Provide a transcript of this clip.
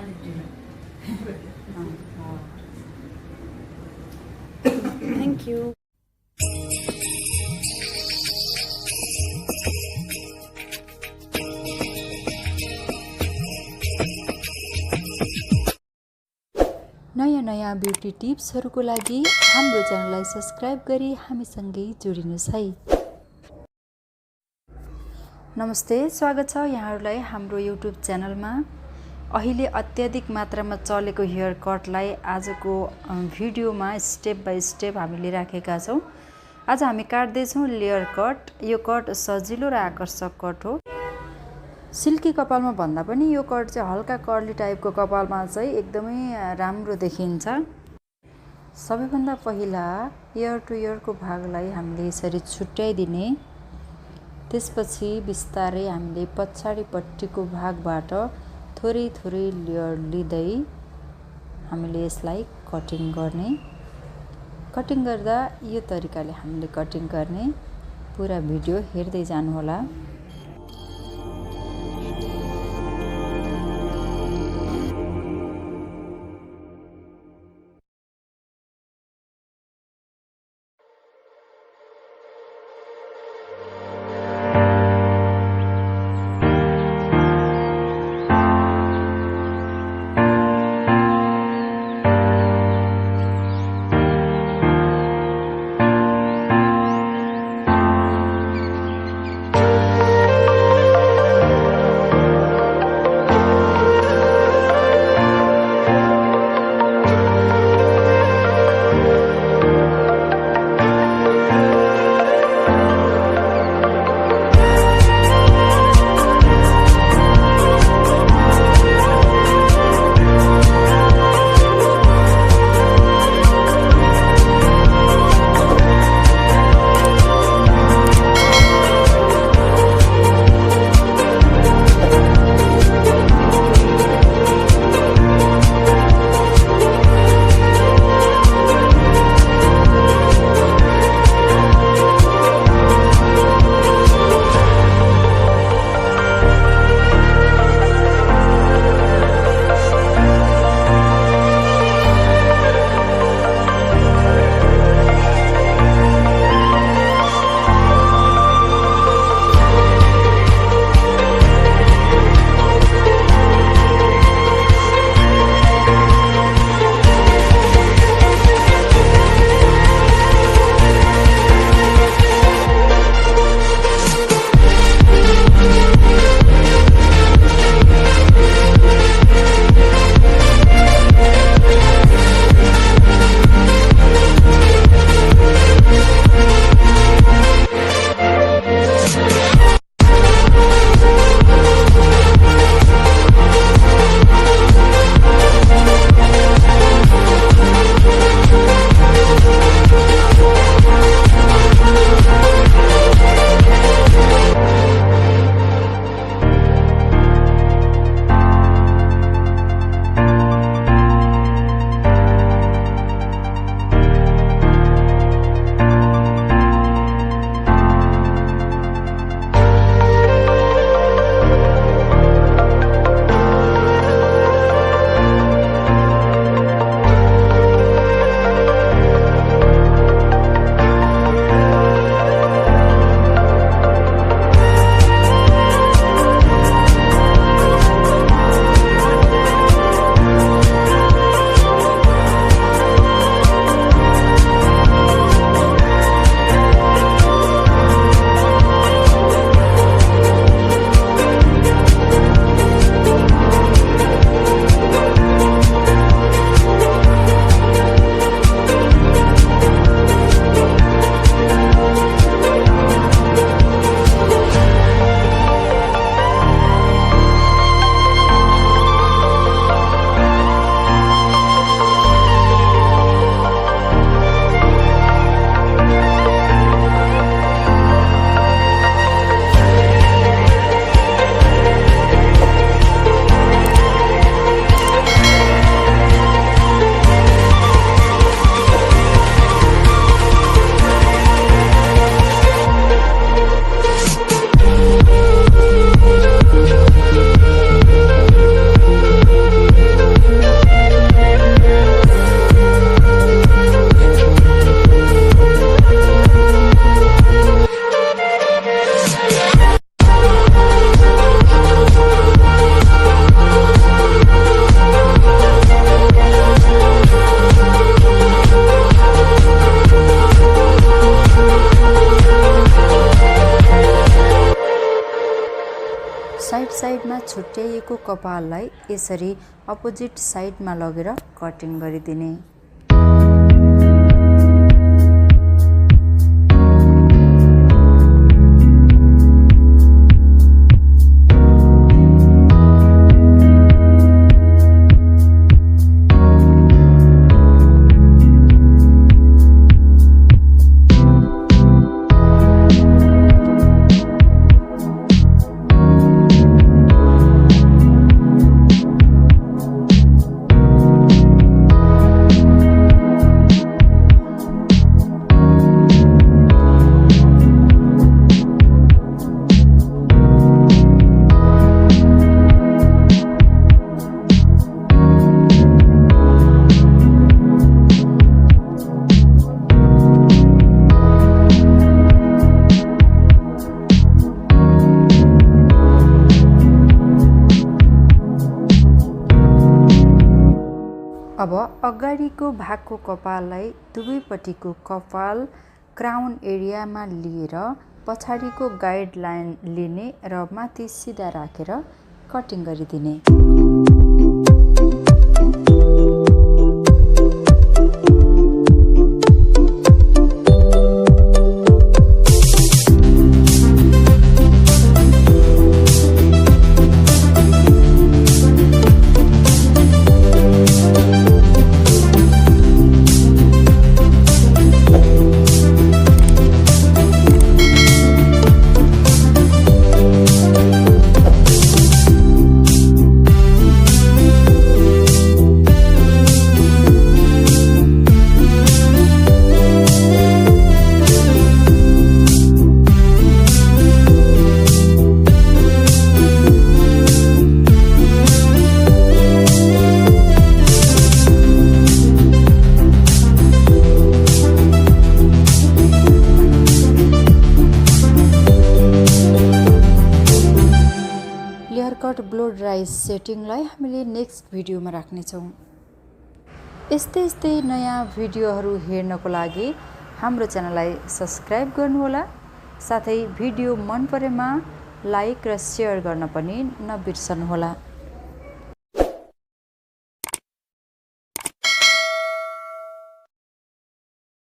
Thank you. नयाँ beauty टिप्सहरूको लागि हाम्रो च्यानललाई सब्स्क्राइब गरी हामीसँगै जोडिनुहोस् है। नमस्ते, स्वागत छ यहाँहरूलाई हाम्रो युट्युब च्यानलमा। अहिले अत्याधिक मात्रामा चलेको हेयर कटलाई आजको भिडियोमा स्टेप बाई स्टेप हामीले राखेका छौँ। आज हामी काट्दैछौँ लेयर कट। यो कट सजिलो र आकर्षक कट हो। सिल्की कपालमा भन्दा पनि यो कट चाहिँ हल्का कर्ली टाइपको कपालमा चाहिँ एकदमै राम्रो देखिन्छ। सबैभन्दा पहिला इयर टु इयरको भागलाई हामीले यसरी छुट्याइदिने, त्यसपछि बिस्तारै हामीले पछाडिपट्टिको भागबाट थोरै थोरै लेयर लिँदै हामीले यसलाई कटिङ गर्ने। कटिङ गर्दा यो तरिकाले हामीले कटिङ गर्ने। पुरा भिडियो हेर्दै जानुहोला। कपाललाई यसरी अपोजिट साइडमा लगेर कटिङ गरिदिने। अब अगाडिको भागको कपाललाई दुवैपट्टिको कपाल क्राउन एरियामा लिएर पछाडिको गाइडलाइन लिने र माथि सिधा राखेर कटिङ गरिदिने। लेयर कट ब्लो ड्राई सेटिङलाई हामीले नेक्स्ट भिडियोमा राख्नेछौँ। यस्तै नयाँ भिडियोहरू हेर्नको लागि हाम्रो च्यानललाई सब्स्क्राइब गर्नुहोला। साथै भिडियो मन परेमा लाइक र सेयर गर्न पनि नबिर्सनुहोला।